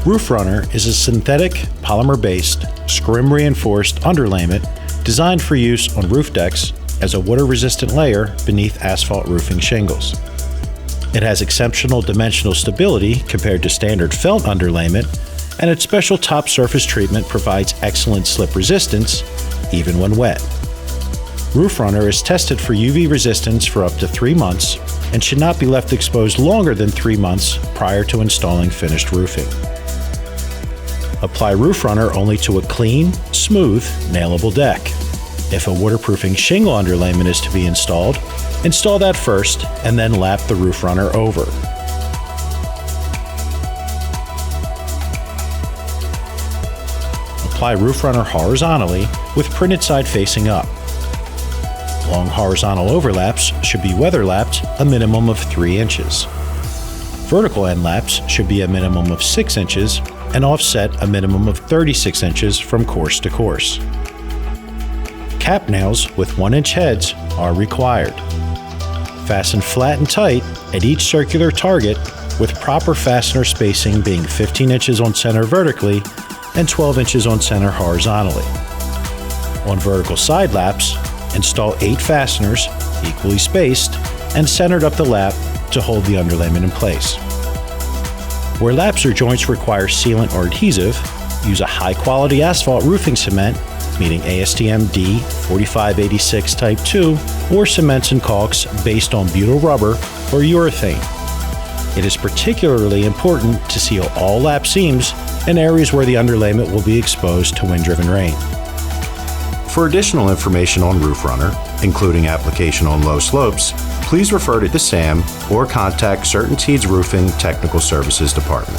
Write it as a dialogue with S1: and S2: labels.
S1: RoofRunner is a synthetic, polymer-based, scrim-reinforced underlayment designed for use on roof decks as a water-resistant layer beneath asphalt roofing shingles. It has exceptional dimensional stability compared to standard felt underlayment, and its special top surface treatment provides excellent slip resistance, even when wet. RoofRunner is tested for UV resistance for up to 3 months and should not be left exposed longer than 3 months prior to installing finished roofing. Apply RoofRunner only to a clean, smooth, nailable deck. If a waterproofing shingle underlayment is to be installed, install that first and then lap the RoofRunner over. Apply RoofRunner horizontally with printed side facing up. Long horizontal overlaps should be weather lapped a minimum of 3 inches. Vertical end laps should be a minimum of 6 inches and offset a minimum of 36 inches from course to course. Cap nails with 1-inch heads are required. Fasten flat and tight at each circular target with proper fastener spacing being 15 inches on center vertically and 12 inches on center horizontally. On vertical side laps, install 8 fasteners, equally spaced, and centered up the lap to hold the underlayment in place. Where laps or joints require sealant or adhesive, use a high-quality asphalt roofing cement, meaning ASTM D4586 Type 2, or cements and caulks based on butyl rubber or urethane. It is particularly important to seal all lap seams and areas where the underlayment will be exposed to wind-driven rain. For additional information on RoofRunner, including application on low slopes, please refer to the SAM or contact CertainTeed's Roofing Technical Services Department.